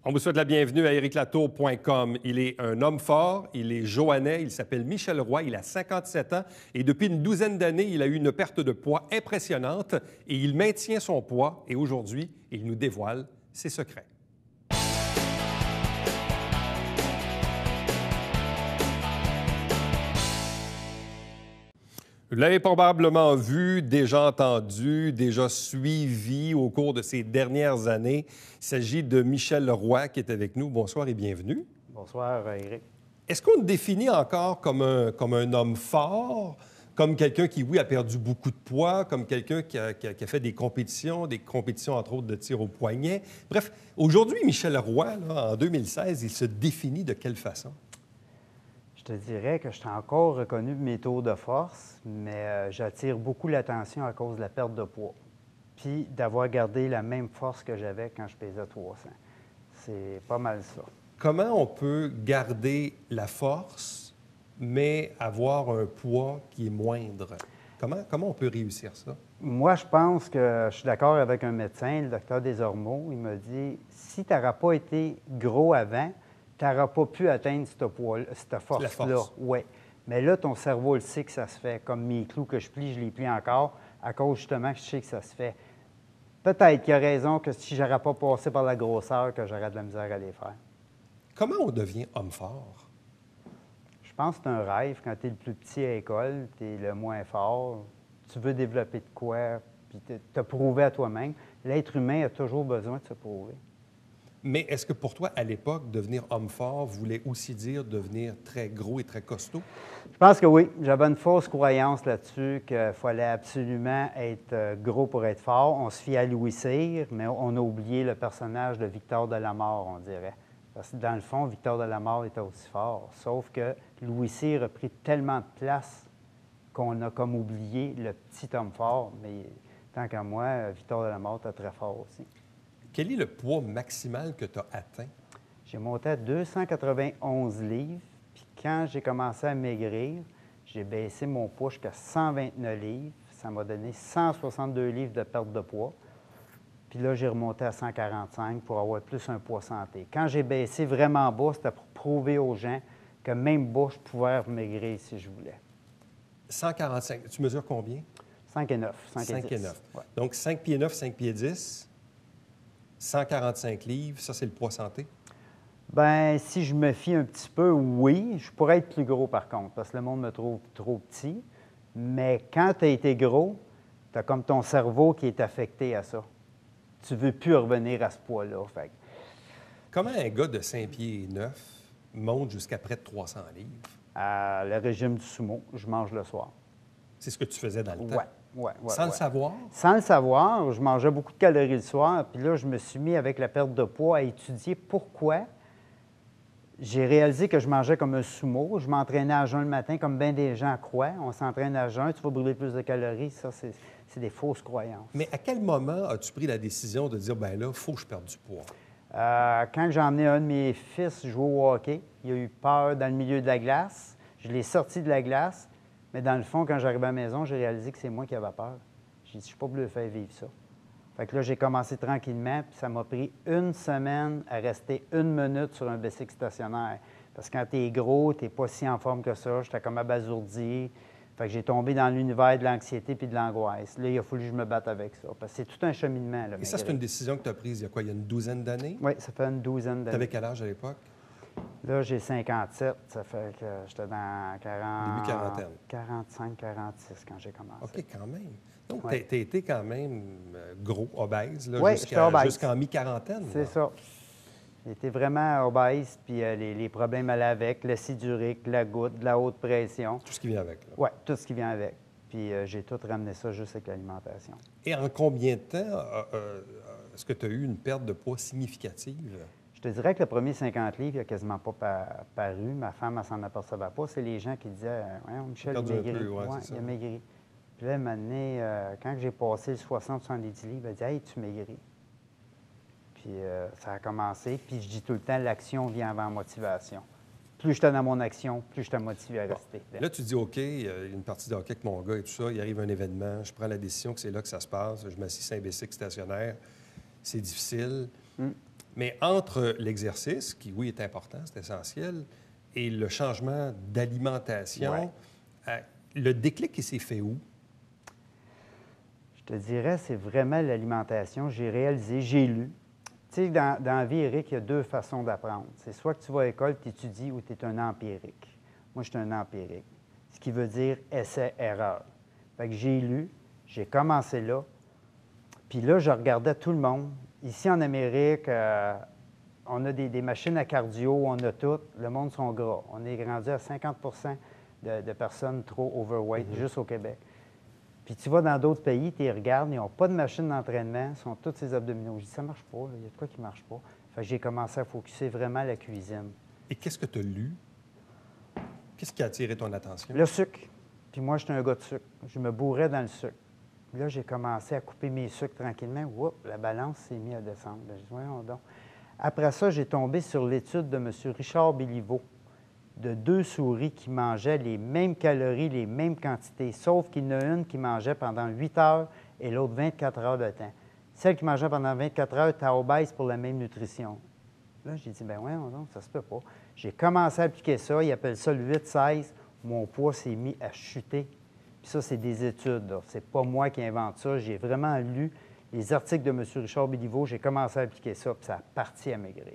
On vous souhaite la bienvenue à ericlatour.com. Il est un homme fort, il est joannais, il s'appelle Michel Roy, il a 57 ans et depuis une douzaine d'années, il a eu une perte de poids impressionnante et il maintient son poids et aujourd'hui, il nous dévoile ses secrets. Vous l'avez probablement vu, déjà entendu, déjà suivi au cours de ces dernières années. Il s'agit de Michel Roy qui est avec nous. Bonsoir et bienvenue. Bonsoir, Éric. Est-ce qu'on te définit encore comme un homme fort, comme quelqu'un qui, oui, a perdu beaucoup de poids, comme quelqu'un qui a fait des compétitions entre autres de tir au poignet? Bref, aujourd'hui, Michel Roy, là, en 2016, il se définit de quelle façon? Je te dirais que je suis encore reconnu de mes tours de force, mais j'attire beaucoup l'attention à cause de la perte de poids. Puis d'avoir gardé la même force que j'avais quand je pesais 300. C'est pas mal ça. Comment on peut garder la force, mais avoir un poids qui est moindre? Comment on peut réussir ça? Moi, je pense que je suis d'accord avec un médecin, le docteur Desormeaux. Il m'a dit, si tu n'auras pas été gros avant, tu n'auras pas pu atteindre cette force-là. Oui. Mais là, ton cerveau le sait que ça se fait. Comme mes clous que je plie, je les plie encore, à cause justement que je sais que ça se fait. Peut-être qu'il a raison que si je n'aurais pas passé par la grosseur, que j'aurais de la misère à les faire. Comment on devient homme fort? Je pense que c'est un rêve. Quand tu es le plus petit à l'école, tu es le moins fort. Tu veux développer de quoi, puis te prouver à toi-même. L'être humain a toujours besoin de se prouver. Mais est-ce que pour toi, à l'époque, devenir homme fort voulait aussi dire devenir très gros et très costaud? Je pense que oui. J'avais une fausse croyance là-dessus qu'il fallait absolument être gros pour être fort. On se fie à Louis Cyr, mais on a oublié le personnage de Victor de la Mort, on dirait. Parce que dans le fond, Victor de la Mort était aussi fort. Sauf que Louis Cyr a pris tellement de place qu'on a comme oublié le petit homme fort. Mais tant qu'à moi, Victor de la Mort était très fort aussi. Quel est le poids maximal que tu as atteint? J'ai monté à 291 livres. Puis quand j'ai commencé à maigrir, j'ai baissé mon poids jusqu'à 129 livres. Ça m'a donné 162 livres de perte de poids. Puis là, j'ai remonté à 145 pour avoir plus un poids santé. Quand j'ai baissé vraiment bas, c'était pour prouver aux gens que même bas, je pouvais maigrir si je voulais. 145. Tu mesures combien? 5 et 9. 5 et 9. Ouais. Donc, 5 pieds 9, 5 pieds 10, 145 livres, ça, c'est le poids santé? Bien, si je me fie un petit peu, oui. Je pourrais être plus gros, par contre, parce que le monde me trouve trop petit. Mais quand tu as été gros, tu as comme ton cerveau qui est affecté à ça. Tu ne veux plus revenir à ce poids-là. Fait. Comment un gars de 5 pieds 9 monte jusqu'à près de 300 livres? Le régime du sumo, je mange le soir. C'est ce que tu faisais dans le temps? Oui. Sans le savoir? Sans le savoir, je mangeais beaucoup de calories le soir. Puis là, je me suis mis, avec la perte de poids, à étudier pourquoi. J'ai réalisé que je mangeais comme un sumo. Je m'entraînais à jeun le matin, comme bien des gens croient. On s'entraîne à jeun, tu vas brûler plus de calories. Ça, c'est des fausses croyances. Mais à quel moment as-tu pris la décision de dire, bien là, il faut que je perde du poids? Quand j'ai emmené un de mes fils jouer au hockey, il a eu peur dans le milieu de la glace. Je l'ai sorti de la glace, mais dans le fond, quand j'arrivais à la maison, j'ai réalisé que c'est moi qui avais peur. J'ai dit, je ne suis pas voulu le faire vivre ça. Fait que là, j'ai commencé tranquillement, puis ça m'a pris une semaine à rester 1 minute sur un bicycle stationnaire. Parce que quand tu es gros, tu n'es pas si en forme que ça. J'étais comme abasourdi. Fait que j'ai tombé dans l'univers de l'anxiété puis de l'angoisse. Là, il a fallu que je me batte avec ça. Parce que c'est tout un cheminement. Là, et ça, c'est une décision que tu as prise il y a quoi? Il y a une douzaine d'années? Oui, ça fait une douzaine d'années. Tu avais quel âge à l'époque? Là, j'ai 57. Ça fait que j'étais dans 40... Début quarantaine. 45, 46 quand j'ai commencé. OK, quand même. Donc, ouais. tu as été quand même gros, obèse, là, oui, jusqu'en mi-quarantaine. C'est ça. J'étais vraiment obèse, puis les problèmes allaient avec, l'acide urique, la goutte, de la haute pression. Tout ce qui vient avec. Oui, tout ce qui vient avec. Puis j'ai tout ramené ça juste avec l'alimentation. Et en combien de temps est-ce que tu as eu une perte de poids significative? Je te dirais que le premier 50 livres, il n'a quasiment pas paru. Ma femme, elle s'en apercevait pas. C'est les gens qui disaient « Michel, il maigrit. » il a maigri. Puis là, un moment donné, quand j'ai passé le 60-70 livres, elle dit « Hey, tu maigris. » Puis ça a commencé. Puis je dis tout le temps, l'action vient avant la motivation. Plus j'étais dans mon action, plus j'étais motivé à rester. Là, tu dis, OK, il y a une partie de hockey avec mon gars et tout ça, il arrive un événement, je prends la décision que c'est là que ça se passe, je m'assis sur un bicycle stationnaire, c'est difficile. Mais entre l'exercice, qui, oui, est important, c'est essentiel, et le changement d'alimentation, le déclic, il s'est fait où? Je te dirais, c'est vraiment l'alimentation. J'ai réalisé, j'ai lu. Tu sais, dans la vie, Éric, il y a deux façons d'apprendre. C'est soit que tu vas à l'école, tu étudies, ou tu es un empirique. Moi, je suis un empirique, ce qui veut dire essai-erreur. Fait que j'ai lu, j'ai commencé là, puis là, je regardais tout le monde. Ici, en Amérique, on a des machines à cardio, on a tout. Le monde sont gras. On est rendu à 50 de personnes trop overweight, juste au Québec. Puis tu vas dans d'autres pays, tu les regardes, ils n'ont pas de machine d'entraînement, ils sont tous ces abdominaux. Je dis, ça ne marche pas, là. Il y a de quoi qui ne marche pas. Fait que j'ai commencé à focusser vraiment la cuisine. Et qu'est-ce que tu as lu? Qu'est-ce qui a attiré ton attention? Le sucre. Puis moi, j'étais un gars de sucre. Je me bourrais dans le sucre. Puis là, j'ai commencé à couper mes sucres tranquillement. Oups, la balance s'est mise à descendre. Bien, je dis, voyons donc. Après ça, j'ai tombé sur l'étude de M. Richard Béliveau, de 2 souris qui mangeaient les mêmes calories, les mêmes quantités, sauf qu'il y en a une qui mangeait pendant 8 heures et l'autre 24 heures de temps. Celle qui mangeait pendant 24 heures était obèse pour la même nutrition. Là, j'ai dit, bien oui, non, ça se peut pas. J'ai commencé à appliquer ça, ils appellent ça le 8-16. Mon poids s'est mis à chuter. Puis ça, c'est des études. C'est pas moi qui invente ça. J'ai vraiment lu les articles de M. Richard Béliveau, j'ai commencé à appliquer ça, puis ça a parti à maigrir.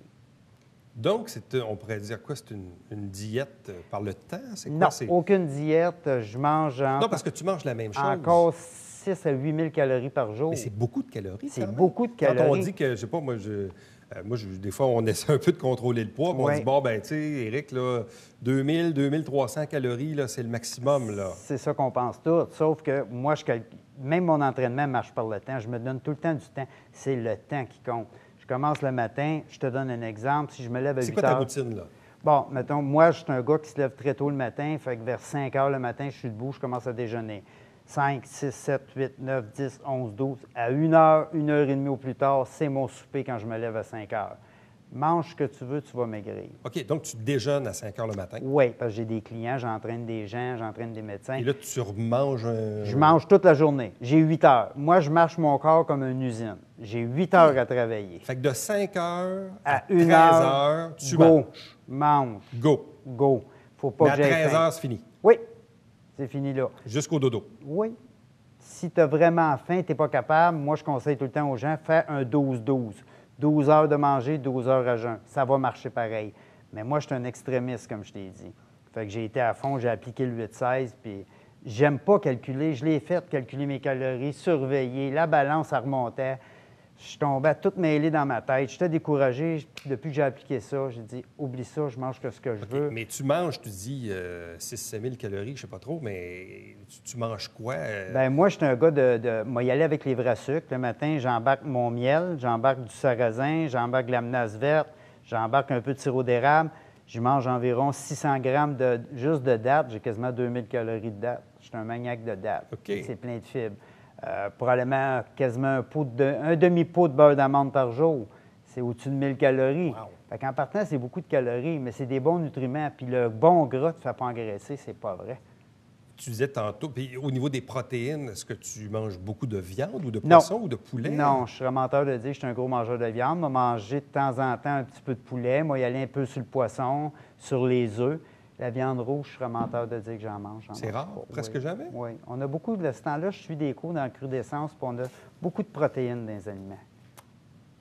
Donc, on pourrait dire quoi? C'est une diète par le temps? C'est quoi? Non, aucune diète. Je mange Non, parce que tu manges la même chose. Encore 6 à 8 000 calories par jour. Mais c'est beaucoup de calories, c'est beaucoup de calories. Quand on dit que, je sais pas, moi, des fois, on essaie un peu de contrôler le poids, puis on dit, bon, ben tu sais, Éric, là, 2000, 2300 calories, là, c'est le maximum, là. C'est ça qu'on pense tous, sauf que moi, même mon entraînement marche par le temps. Je me donne tout le temps du temps. C'est le temps qui compte. Je commence le matin, je te donne un exemple. Si je me lève à 8 heures... C'est quoi ta routine, là? Bon, mettons, moi, je suis un gars qui se lève très tôt le matin, fait que vers 5 heures le matin, je suis debout, je commence à déjeuner. 5, 6, 7, 8, 9, 10, 11, 12. À 1 heure, 1 heure et demie au plus tard, c'est mon souper quand je me lève à 5 heures. Mange ce que tu veux, tu vas maigrir. OK, donc tu déjeunes à 5 heures le matin? Oui, parce que j'ai des clients, j'entraîne des gens, j'entraîne des médecins. Et là, tu remanges Je mange toute la journée. J'ai 8 heures. Moi, je marche mon corps comme une usine. J'ai 8 heures à travailler. Fait que de 5 heures à 13 1 heures, tu mange. Go. Faut pas Mais que j'aille à 13 faim. heures, c'est fini. Oui, c'est fini là. Jusqu'au dodo. Oui. Si tu as vraiment faim, tu n'es pas capable, moi, je conseille tout le temps aux gens, fais un 12-12. 12 heures de manger, 12 heures à jeun. Ça va marcher pareil. Mais moi, je suis un extrémiste, comme je t'ai dit. Fait que j'ai été à fond, j'ai appliqué le 8-16, puis j'aime pas calculer. Je l'ai fait, calculer mes calories, surveiller. La balance, ça remontait. Je tombais toute mêlée dans ma tête. J'étais découragé. Depuis que j'ai appliqué ça, j'ai dit, oublie ça, je mange que ce que je veux. Mais tu manges, tu dis 6-7 000 calories, je sais pas trop, mais tu manges quoi? Bien, moi, je suis un gars moi, y aller avec les vrais sucres. Le matin, j'embarque mon miel, j'embarque du sarrasin, j'embarque de la menace verte, j'embarque un peu de sirop d'érable. Je mange environ 600 grammes juste de dattes. J'ai quasiment 2000 calories de dattes. Je suis un maniaque de dattes. Okay. C'est plein de fibres. Probablement quasiment un demi-pot de beurre d'amande par jour. C'est au-dessus de 1000 calories. Wow. Fait qu'en partant, c'est beaucoup de calories, mais c'est des bons nutriments. Puis le bon gras ne te fait pas engraisser, c'est pas vrai. Tu disais tantôt, puis au niveau des protéines, est-ce que tu manges beaucoup de viande ou de poisson ou de poulet? Non, je suis menteur de dire que je suis un gros mangeur de viande. Moi, manger de temps en temps un petit peu de poulet. Moi, y aller un peu sur le poisson, sur les œufs. La viande rouge, je suis menteur de dire que j'en mange. C'est rare, presque jamais? Oui. On a beaucoup, de ce temps-là, je suis des cours dans la crudescence, puis on a beaucoup de protéines dans les aliments.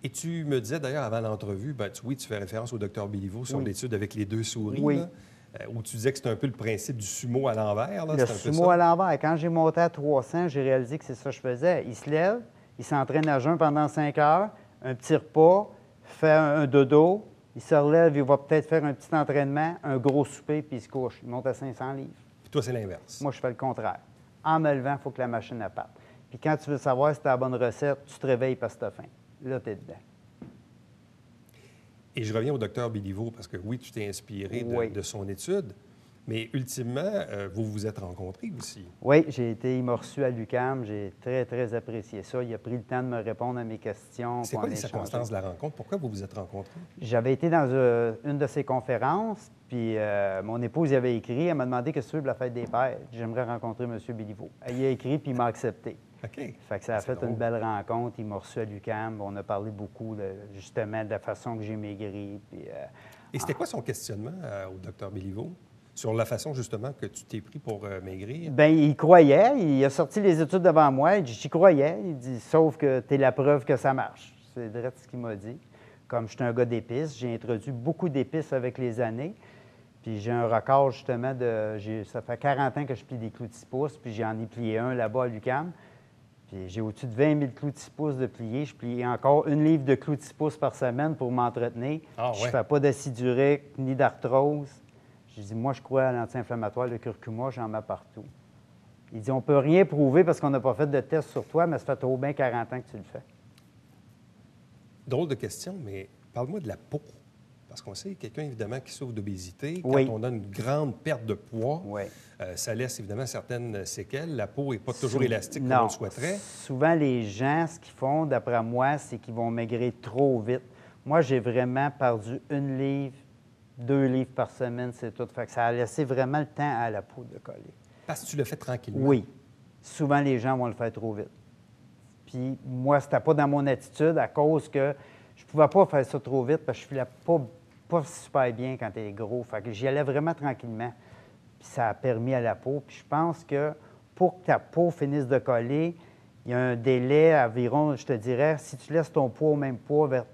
Et tu me disais d'ailleurs avant l'entrevue, tu fais référence au Dr Béliveau sur l'étude avec les 2 souris, oui. Là, où tu disais que c'était un peu le principe du sumo à l'envers. Le sumo à l'envers. Quand j'ai monté à 300, j'ai réalisé que c'est ça que je faisais. Il se lève, il s'entraîne à jeun pendant 5 heures, un petit repas, fait un dodo, il se relève, il va peut-être faire un petit entraînement, un gros souper, puis il se couche. Il monte à 500 livres. Puis toi, c'est l'inverse. Moi, je fais le contraire. En me levant, il faut que la machine parte. Puis quand tu veux savoir si tu as la bonne recette, tu te réveilles parce que tu as faim. Là, tu es dedans. Et je reviens au docteur Béliveau parce que oui, tu t'es inspiré de son étude, mais ultimement, vous vous êtes rencontrés aussi. Oui, il m'a reçu à l'UQAM. J'ai très, très apprécié ça. Il a pris le temps de me répondre à mes questions. C'est quoi les circonstances de la rencontre? Pourquoi vous vous êtes rencontrés? J'avais été dans une de ses conférences, puis mon épouse y avait écrit. Elle m'a demandé qu'est-ce que tu veux pour la fête des pères. J'aimerais rencontrer M. Béliveau. Elle y a écrit, puis il m'a accepté. OK. Fait que ça a C'est fait une drôle. belle rencontre. Il m'a reçu à l'UQAM. On a parlé beaucoup, justement, de la façon que j'ai maigri. Puis, Et c'était quoi son questionnement au docteur Béliveau sur la façon, justement, que tu t'es pris pour maigrir? bien, il croyait. Il a sorti les études devant moi. Il dit, j'y croyais. Il dit, sauf que tu es la preuve que ça marche. C'est direct ce qu'il m'a dit. Comme je suis un gars d'épices, j'ai introduit beaucoup d'épices avec les années. Puis j'ai un record, justement, ça fait 40 ans que je plie des clous de 6 pouces, puis j'en ai plié un là-bas à l'UQAM. Puis j'ai au-dessus de 20 000 clous de 6 pouces de pliés. Je plie encore 1 livre de clous de 6 pouces par semaine pour m'entretenir. Ah, Je ouais. ne fais pas d'acidurique ni d'arthrose. Je dis, moi, je crois à l'anti-inflammatoire, le curcuma, j'en mets partout. Il dit, on ne peut rien prouver parce qu'on n'a pas fait de test sur toi, mais ça fait trop bien 40 ans que tu le fais. Drôle de question, mais parle-moi de la peau. Parce qu'on sait, quelqu'un, évidemment, qui souffre d'obésité, quand Oui. on a une grande perte de poids, Oui. ça laisse évidemment certaines séquelles. La peau n'est pas toujours Sou- élastique comme non. on le souhaiterait. Souvent, les gens, ce qu'ils font, d'après moi, c'est qu'ils vont maigrir trop vite. Moi, j'ai vraiment perdu 1 livre, 2 livres par semaine, c'est tout. Fait que ça a laissé vraiment le temps à la peau de coller. Parce que tu le fais tranquillement. Oui. Souvent, les gens vont le faire trop vite. Puis moi, c'était pas dans mon attitude à cause que je pouvais pas faire ça trop vite parce que je filais pas super bien quand tu es gros. Fait que j'y allais vraiment tranquillement. Puis ça a permis à la peau. Puis je pense que pour que ta peau finisse de coller, il y a un délai environ, je te dirais, si tu laisses ton poids au même poids vers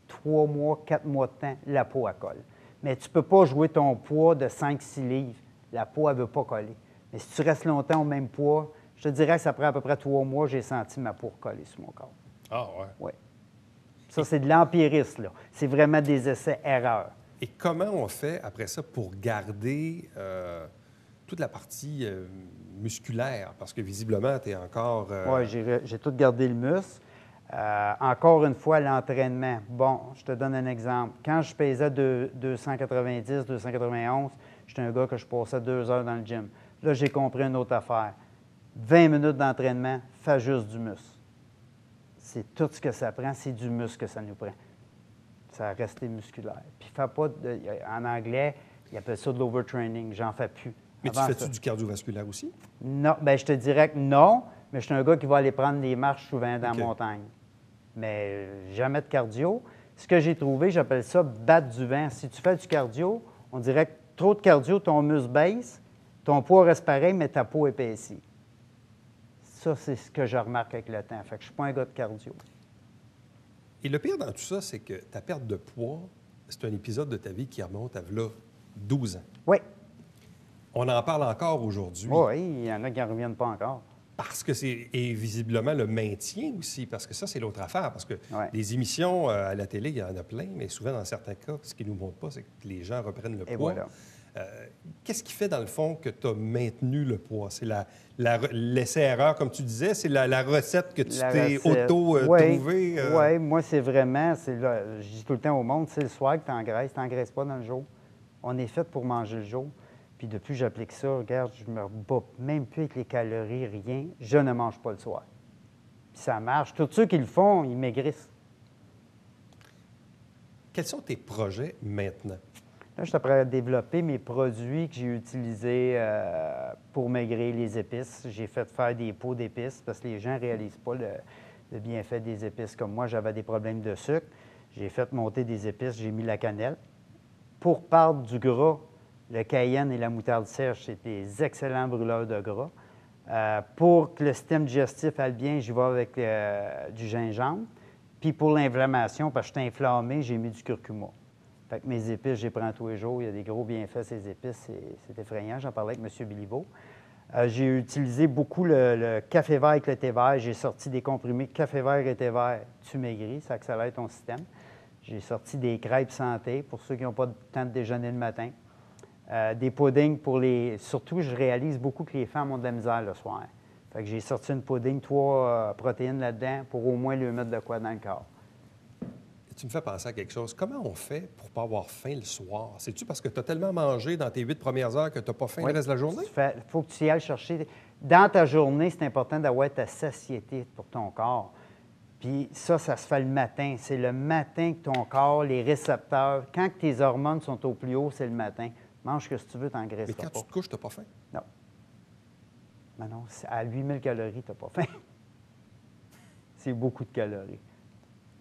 3 mois, 4 mois de temps, la peau, elle colle. Mais tu ne peux pas jouer ton poids de 5-6 livres. La peau, elle ne veut pas coller. Mais si tu restes longtemps au même poids, je te dirais que ça prend à peu près 3 mois, j'ai senti ma peau coller sur mon corps. Ah, ouais. Oui. Ça, c'est de l'empirisme, là. C'est vraiment des essais-erreurs. Et comment on fait après ça pour garder toute la partie musculaire? Parce que visiblement, tu es encore... Oui, j'ai tout gardé le muscle. Encore une fois, l'entraînement. Bon, je te donne un exemple. Quand je pesais 290, 291, j'étais un gars que je passais 2 heures dans le gym. Là, j'ai compris une autre affaire. 20 minutes d'entraînement, fais juste du muscle. C'est tout ce que ça prend, c'est du muscle que ça nous prend. Ça a resté musculaire. Puis, fais pas en anglais, ils appellent ça de l'overtraining. J'en fais plus. Mais tu Avant fais-tu ça. du cardiovasculaire aussi? Non, bien, je te dirais que non, mais je suis un gars qui va aller prendre des marches souvent dans OK. la montagne. Mais jamais de cardio. Ce que j'ai trouvé, j'appelle ça battre du vent. Si tu fais du cardio, on dirait que trop de cardio, ton muscle baisse, ton poids reste pareil, mais ta peau épaissit. Ça, c'est ce que je remarque avec le temps. Fait que je ne suis pas un gars de cardio. Et le pire dans tout ça, c'est que ta perte de poids, c'est un épisode de ta vie qui remonte à là 12 ans. Oui. On en parle encore aujourd'hui. Oui, il y en a qui n'en reviennent pas encore. Parce que c'est et visiblement le maintien aussi, parce que ça, c'est l'autre affaire. Parce que Ouais. des émissions à la télé, il y en a plein, mais souvent, dans certains cas, ce qu'ils ne nous montrent pas, c'est que les gens reprennent le Et poids. voilà. Qu'est-ce qui fait, dans le fond, que tu as maintenu le poids? C'est l'essai-erreur, comme tu disais, c'est la recette que tu t'es auto-trouvée? Oui, moi, c'est vraiment, je dis tout le temps au monde, c'est le soir que tu engraisses. Tu n'engraisses pas dans le jour. On est fait pour manger le jour. Puis depuis que j'applique ça, regarde, je me bats même plus avec les calories, rien. Je ne mange pas le soir. Puis ça marche. Tous ceux qui le font, ils maigrissent. Quels sont tes projets maintenant? Là, je suis prêt à développer mes produits que j'ai utilisés pour maigrir les épices. J'ai fait faire des pots d'épices parce que les gens ne réalisent pas le bienfait des épices. Comme moi, j'avais des problèmes de sucre. J'ai fait monter des épices, j'ai mis la cannelle. Pour perdre du gras, le cayenne et la moutarde sèche, c'est des excellents brûleurs de gras. Pour que le système digestif aille bien, j'y vais avec du gingembre. Puis pour l'inflammation, parce que je suis inflammé, j'ai mis du curcuma. Fait que mes épices, je les prends tous les jours. Il y a des gros bienfaits, ces épices. C'est effrayant. J'en parlais avec M. Béliveau. J'ai utilisé beaucoup le café vert avec le thé vert. J'ai sorti des comprimés café vert et thé vert. Tu maigris, ça accélère ton système. J'ai sorti des crêpes santé pour ceux qui n'ont pas de temps de déjeuner le matin. Des puddings pour les... Surtout, je réalise beaucoup que les femmes ont de la misère le soir. Fait que j'ai sorti une pudding, 3 protéines là-dedans pour au moins lui mettre de quoi dans le corps. Tu me fais penser à quelque chose. Comment on fait pour ne pas avoir faim le soir? C'est-tu parce que tu as tellement mangé dans tes 8 premières heures que tu n'as pas faim le reste de la journée? Il faut que tu y ailles chercher. Dans ta journée, c'est important d'avoir ta satiété pour ton corps. Puis ça se fait le matin. C'est le matin que ton corps, les récepteurs, quand tes hormones sont au plus haut, c'est le matin. Mange ce que tu veux, tu n'engraisseras Mais quand pas. tu te couches, tu n'as pas faim? Non. Mais non, à 8000 calories, tu n'as pas faim. C'est beaucoup de calories.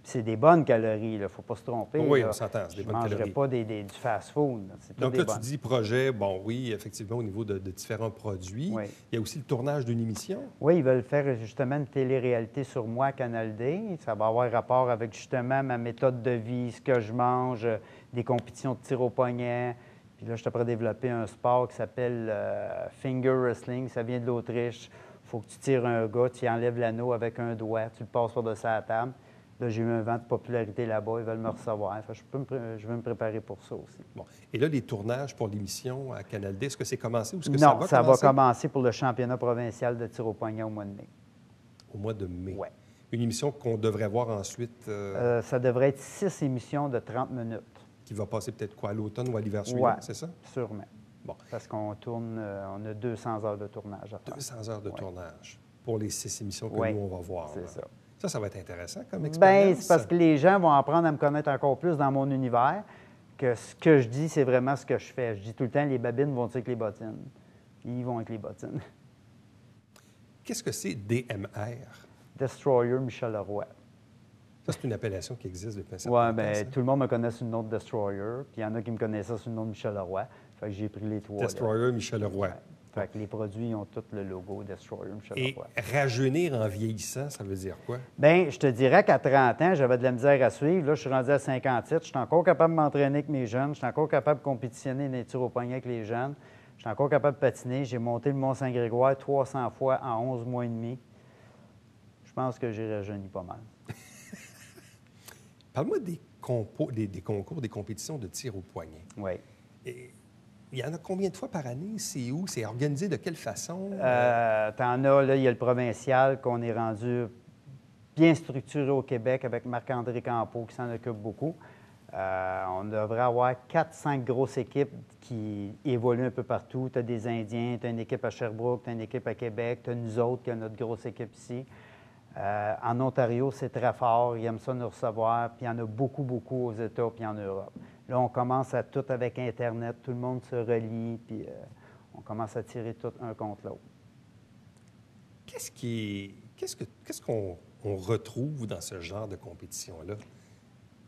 C'est des bonnes calories, il ne faut pas se tromper. Oui, là. on s'entend, c'est des bonnes Je ne mangerai calories. pas du fast-food. C'est tout Donc des là, bonnes. tu dis projet, bon, oui, effectivement, au niveau de différents produits. Oui. Il y a aussi le tournage d'une émission. Oui, ils veulent faire justement une télé-réalité sur moi à Canal D. Ça va avoir rapport avec justement ma méthode de vie, ce que je mange, des compétitions de tir au poignet. Puis là, je suis prêt à développer un sport qui s'appelle Finger Wrestling. Ça vient de l'Autriche. Il faut que tu tires un gars, tu y enlèves l'anneau avec un doigt, tu le passes par-dessus la table. Là, j'ai eu un vent de popularité là-bas, ils veulent me recevoir. Fait que je veux me préparer pour ça aussi. Bon. Et là, les tournages pour l'émission à Canal D, est-ce que c'est commencé ou est-ce que Non, ça va commencer? commencer pour le championnat provincial de tir au poignet au mois de mai. Au mois de mai. Oui. Une émission qu'on devrait voir ensuite, Ça devrait être 6 émissions de 30 minutes. qui va passer peut-être quoi, à l'automne ou à l'hiver suivant, Oui, c'est ça? sûrement. Bon. Parce qu'on tourne, on a 200 heures de tournage à faire. 200 heures de Ouais. tournage pour les 6 émissions que Oui, nous, on va voir. c'est là. ça. Ça va être intéressant comme Bien, expérience. c'est parce que les gens vont apprendre à me connaître encore plus dans mon univers, que ce que je dis, c'est vraiment ce que je fais. Je dis tout le temps, les babines vont avec les bottines. Ils vont avec les bottines. Qu'est-ce que c'est DMR? Destroyer Michel Leroy. Ça, c'est une appellation qui existe depuis un certain Oui, temps. bien, ça. tout le monde me connaît sous le nom de Destroyer, puis il y en a qui me connaissaient sous le nom de Michel Leroy. Fait que j'ai pris les trois. là. Destroyer Michel Leroy. Ouais. Fait que les produits ont tous le logo Destroyer Michel Et Leroy. rajeunir en vieillissant, ça veut dire quoi? Bien, je te dirais qu'à 30 ans, j'avais de la misère à suivre. Là, je suis rendu à 57. Je suis encore capable de m'entraîner avec mes jeunes. Je suis encore capable de compétitionner dans les tirs au poignet avec les jeunes. Je suis encore capable de patiner. J'ai monté le Mont-Saint-Grégoire 300 fois en 11 mois et demi. Je pense que j'ai rajeuni pas mal. Parle-moi des concours, des compétitions de tir au poignet. Oui. Et il y en a combien de fois par année? C'est où? C'est organisé de quelle façon? T'en as, là, il y a le provincial qu'on est rendu bien structuré au Québec avec Marc-André Campeau qui s'en occupe beaucoup. On devrait avoir 4-5 grosses équipes qui évoluent un peu partout. Tu as des Indiens, tu as une équipe à Sherbrooke, tu as une équipe à Québec, tu as nous autres qui a notre grosse équipe ici. En Ontario, c'est très fort. Ils aiment ça nous recevoir. Puis il y en a beaucoup, beaucoup aux États puis en Europe. Là, on commence à tout avec Internet. Tout le monde se relie. Puis on commence à tirer tout un contre l'autre. Qu'est-ce qu'on retrouve dans ce genre de compétition-là?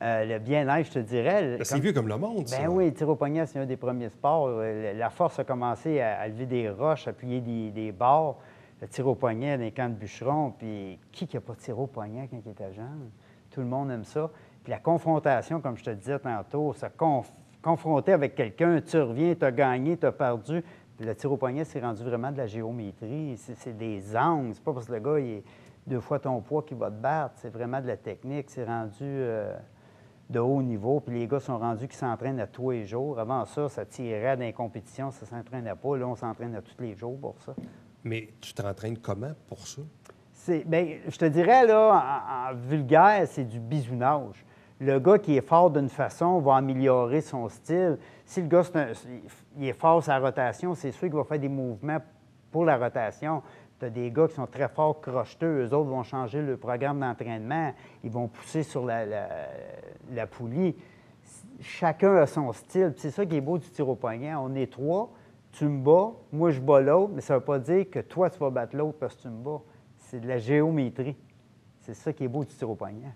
Le bien-être, je te dirais. C'est vieux comme le monde, ça. Ben oui, le tir au poignet, c'est un des premiers sports. La force a commencé à lever des roches, à plier des barres. Le tir au poignet dans les camps de bûcherons. Puis qui n'a pas tiré au poignet quand il était jeune? Tout le monde aime ça. Puis la confrontation, comme je te disais tantôt, se confronter avec quelqu'un, tu reviens, tu as gagné, tu as perdu. Puis le tir au poignet, c'est rendu vraiment de la géométrie. C'est des angles. C'est pas parce que le gars, il est 2 fois ton poids qui va te battre. C'est vraiment de la technique. C'est rendu de haut niveau. Puis les gars sont rendus qui s'entraînent à tous les jours. Avant ça, ça tirait dans les compétitions, ça ne s'entraînait pas. Là, on s'entraîne à tous les jours pour ça. Mais tu t'entraînes comment pour ça? Bien, je te dirais, là, en vulgaire, c'est du bisounage. Le gars qui est fort d'une façon va améliorer son style. Si le gars il est fort sur la rotation, c'est sûr qu'il va faire des mouvements pour la rotation. Tu as des gars qui sont très forts crocheteux. Eux autres vont changer le programme d'entraînement. Ils vont pousser sur la poulie. Chacun a son style. Puis c'est ça qui est beau du tir au poignet. On est 3. Tu me bats, moi je bats l'autre, mais ça ne veut pas dire que toi tu vas battre l'autre parce que tu me bats. C'est de la géométrie. C'est ça qui est beau du tir au poignet.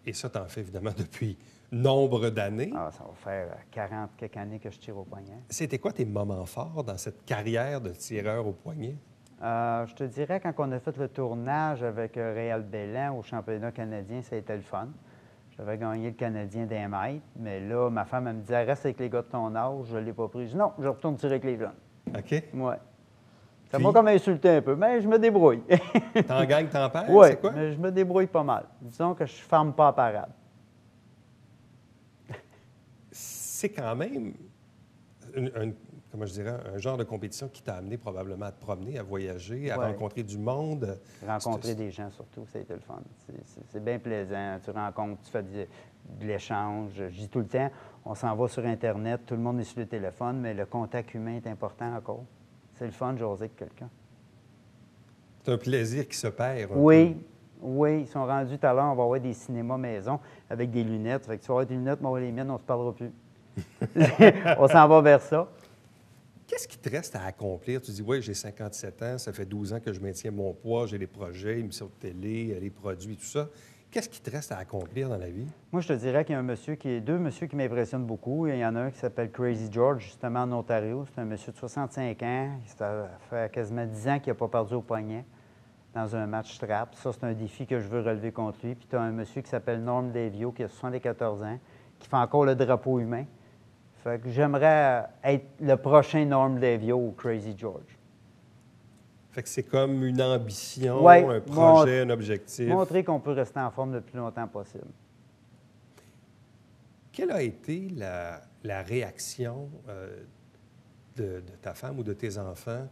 Et ça, tu en fais évidemment depuis nombre d'années. Ah, ça va faire 40 quelques années que je tire au poignet. C'était quoi tes moments forts dans cette carrière de tireur au poignet? Je te dirais, quand on a fait le tournage avec Réal Bellan au championnat canadien, ça a été le fun. J'avais gagné le Canadien d'un mètre, mais là, ma femme, elle me disait « Reste avec les gars de ton âge. » Je ne l'ai pas pris. Je dis « Non, je retourne tirer avec les jeunes. » OK. Oui. Ça m'a comme insulté un peu, mais je me débrouille. T'en gagnes, t'en perds, Oui, c'est quoi? mais je me débrouille pas mal. Disons que je ne ferme pas à parade. C'est quand même, comment je dirais, un genre de compétition qui t'a amené probablement à te promener, à voyager, à rencontrer du monde. Rencontrer des gens, surtout, ça a été le fun. C'est bien plaisant. Tu rencontres, tu fais de l'échange. Je dis tout le temps, on s'en va sur Internet, tout le monde est sur le téléphone, mais le contact humain est important encore. C'est le fun de jaser avec quelqu'un. C'est un plaisir qui se perd. Oui, ils sont rendus tout à l'heure, on va avoir des cinémas maison avec des lunettes. Fait que tu vas avoir des lunettes, moi, les miennes, on ne se parlera plus. On s'en va vers ça. Qu'est-ce qui te reste à accomplir? Tu dis, oui, j'ai 57 ans, ça fait 12 ans que je maintiens mon poids, j'ai des projets, émissions de télé, les produits, tout ça. Qu'est-ce qui te reste à accomplir dans la vie? Moi, je te dirais qu'il y a deux messieurs qui m'impressionnent beaucoup. Il y en a un qui s'appelle Crazy George, justement en Ontario. C'est un monsieur de 65 ans. Ça fait quasiment 10 ans qu'il n'a pas perdu au poignet dans un match trap. Ça, c'est un défi que je veux relever contre lui. Puis tu as un monsieur qui s'appelle Norm Davio, qui a 74 ans, qui fait encore le drapeau humain. Fait que j'aimerais être le prochain Norm Davio ou Crazy George. Fait que c'est comme une ambition, Ouais, un projet, un objectif. Montrer qu'on peut rester en forme le plus longtemps possible. Quelle a été la réaction de ta femme ou de tes enfants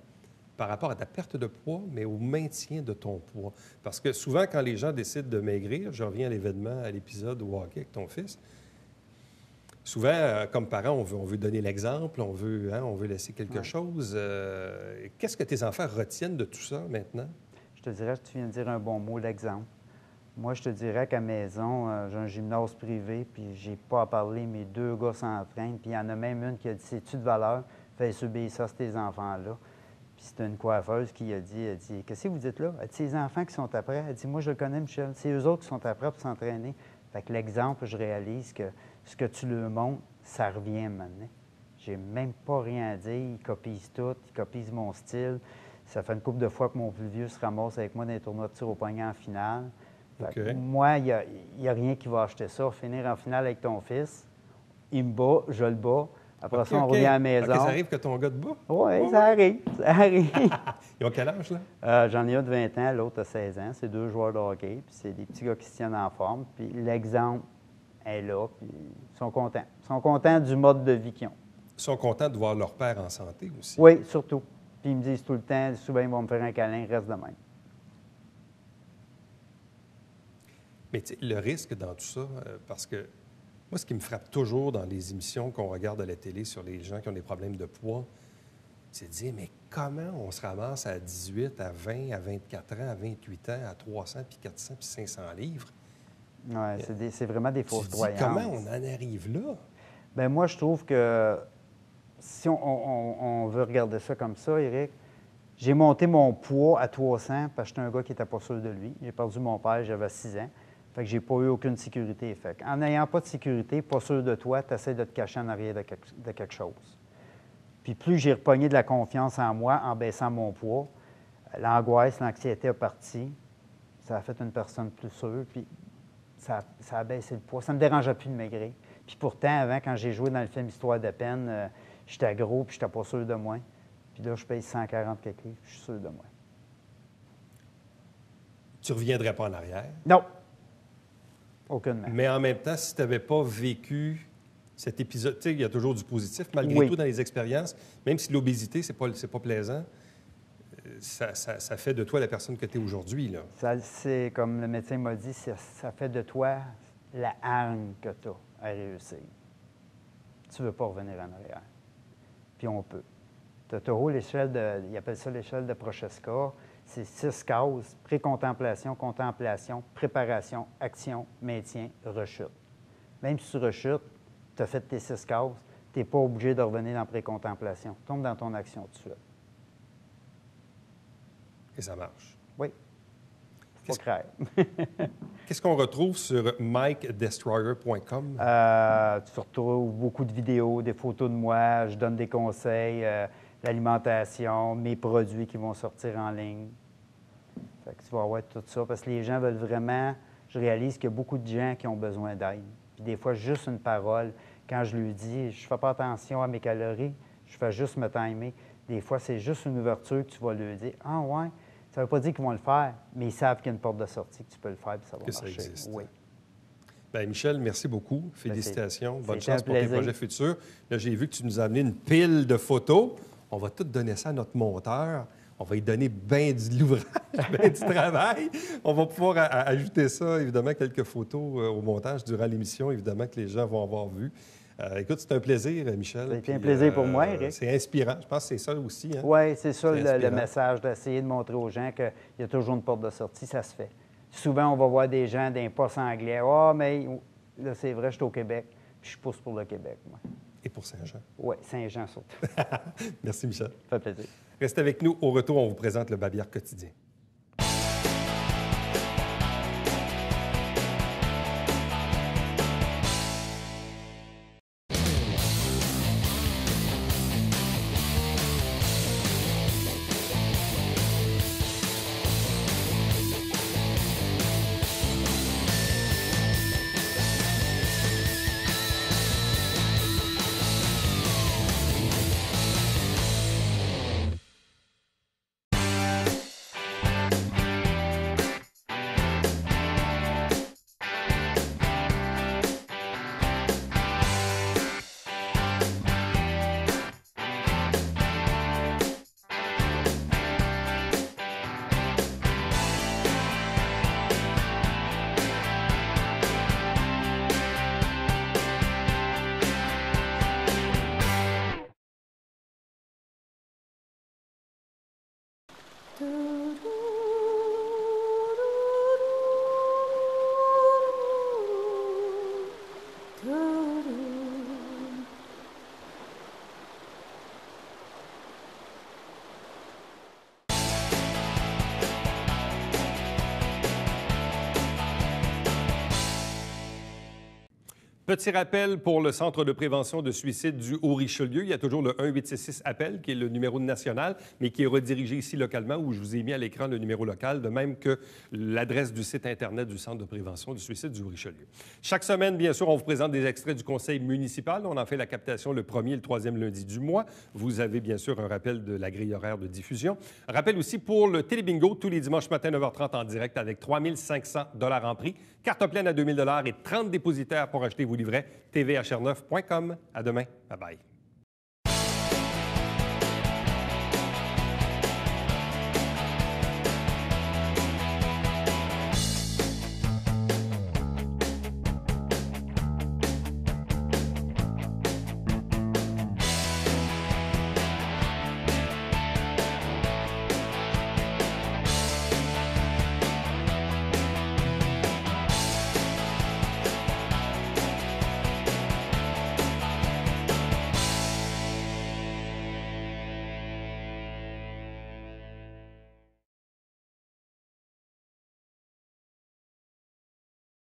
par rapport à ta perte de poids, mais au maintien de ton poids? Parce que souvent, quand les gens décident de maigrir, je reviens à l'événement, à l'épisode au hockey avec ton fils, souvent, comme parent, on veut donner l'exemple, on veut laisser quelque chose. Qu'est-ce que tes enfants retiennent de tout ça maintenant? Je te dirais que tu viens de dire un bon mot, l'exemple. Moi, je te dirais qu'à la maison, j'ai un gymnase privé, puis j'ai pas à parler, mes 2 gars s'entraînent, puis il y en a même une qui a dit « C'est-tu de valeur? Fais subir ça, ces enfants-là. » Puis c'est une coiffeuse qui a dit « Qu'est-ce que vous dites là? » Elle dit « Ces enfants qui sont après. » Elle dit « Moi, je le connais, Michel. C'est eux autres qui sont après pour s'entraîner. » Fait que l'exemple, je réalise que ce que tu leur montres, ça revient maintenant. J'ai même pas rien à dire. Ils copient tout, ils copient mon style. Ça fait une couple de fois que mon plus vieux se ramasse avec moi dans les tournois de tir au poignet en finale. Fait que moi, il n'y a rien qui va acheter ça. Finir en finale avec ton fils, il me bat, je le bats. Après ça, on revient à la maison. Ça arrive que ton gars te bat? Oui, ça arrive. Ça arrive. Ils ont quel âge, là? J'en ai un de 20 ans, l'autre a 16 ans. C'est 2 joueurs de hockey, puis c'est des petits gars qui se tiennent en forme. Puis l'exemple est là, puis ils sont contents. Ils sont contents du mode de vie qu'ils ont. Ils sont contents de voir leur père en santé aussi. Oui, surtout. Puis ils me disent tout le temps, souvent ils vont me faire un câlin, reste de même. Mais le risque dans tout ça, parce que moi, ce qui me frappe toujours dans les émissions qu'on regarde à la télé sur les gens qui ont des problèmes de poids, c'est de dire, mais comment on se ramasse à 18, à 20, à 24 ans, à 28 ans, à 300, puis 400, puis 500 livres? Oui, c'est vraiment des fausses croyances. Comment on en arrive là? Bien, moi, je trouve que si on veut regarder ça comme ça, Éric, j'ai monté mon poids à 300 parce que j'étais un gars qui n'était pas sûr de lui. J'ai perdu mon père, j'avais 6 ans. Fait que j'ai pas eu aucune sécurité. Fait en n'ayant pas de sécurité, pas sûr de toi, tu essaies de te cacher en arrière de quelque chose. Puis plus j'ai repogné de la confiance en moi en baissant mon poids, l'angoisse, l'anxiété a parti. Ça a fait une personne plus sûre, puis ça a baissé le poids. Ça ne me dérangeait plus de maigrir. Puis pourtant, avant, quand j'ai joué dans le film Histoire de peine, j'étais gros, puis j'étais pas sûr de moi. Puis là, je paye 140 quelques livres, je suis sûr de moi. Tu ne reviendrais pas en arrière? Non. Aucunement. Mais en même temps, si tu n'avais pas vécu cet épisode, tu sais, il y a toujours du positif, malgré tout, dans les expériences, même si l'obésité, c'est pas plaisant, ça fait de toi la personne que tu es aujourd'hui, là. C'est comme le médecin m'a dit, ça fait de toi la hargne que tu as à réussir. Tu ne veux pas revenir en arrière. Puis on peut. Tu as haut l'échelle ils appellent ça l'échelle de Prochaska. C'est 6 cases: pré-contemplation, contemplation, préparation, action, maintien, rechute. Même si tu rechutes, tu as fait tes 6 cases, tu n'es pas obligé de revenir dans pré-contemplation. Tombe dans ton action tout de suite. Et ça marche. Oui. Faut craindre. Qu'est-ce qu'on retrouve sur MikeDestroyer.com? Tu retrouves beaucoup de vidéos, des photos de moi, je donne des conseils, l'alimentation, mes produits qui vont sortir en ligne. Fait que tu vas avoir tout ça, parce que les gens veulent vraiment... Je réalise qu'il y a beaucoup de gens qui ont besoin d'aide. Puis des fois, juste une parole, quand je lui dis, je ne fais pas attention à mes calories, je fais juste me timer. Des fois, c'est juste une ouverture que tu vas lui dire. Ah ouais, ça ne veut pas dire qu'ils vont le faire, mais ils savent qu'il y a une porte de sortie, que tu peux le faire, puis ça va marcher. Ça existe. Oui. Bien, Michel, merci beaucoup. Félicitations. Bonne c'était chance pour tes projets futurs. Là, j'ai vu que tu nous as amené une pile de photos. On va tout donner ça à notre monteur. On va lui donner bien de l'ouvrage, bien du travail. On va pouvoir ajouter ça, évidemment, quelques photos au montage durant l'émission, évidemment, que les gens vont avoir vu. Écoute, c'est un plaisir, Michel. C'était un plaisir pour moi, Éric. C'est inspirant. Je pense que c'est ça aussi. Hein? Oui, c'est ça le message, d'essayer de montrer aux gens qu'il y a toujours une porte de sortie, ça se fait. Souvent, on va voir des gens d'un poste anglais. Ah, mais là, c'est vrai, je suis au Québec, puis je pousse pour le Québec, moi. Et pour Saint-Jean. Oui, Saint-Jean surtout. Merci, Michel. Ça fait plaisir. Restez avec nous. Au retour, on vous présente le Babillard quotidien. Petit rappel pour le Centre de prévention de suicide du Haut-Richelieu. Il y a toujours le 1-866-APPEL, qui est le numéro national, mais qui est redirigé ici localement, où je vous ai mis à l'écran le numéro local, de même que l'adresse du site Internet du Centre de prévention du suicide du Haut-Richelieu. Chaque semaine, bien sûr, on vous présente des extraits du conseil municipal. On en fait la captation le 1er et le 3e lundi du mois. Vous avez, bien sûr, un rappel de la grille horaire de diffusion. Un rappel aussi pour le Télébingo, tous les dimanches matin, 9h30 en direct, avec 3 500 $ en prix, carte pleine à 2 000 $ et 30 dépositaires pour acheter vos livrets. tvhr9.com. À demain. Bye-bye.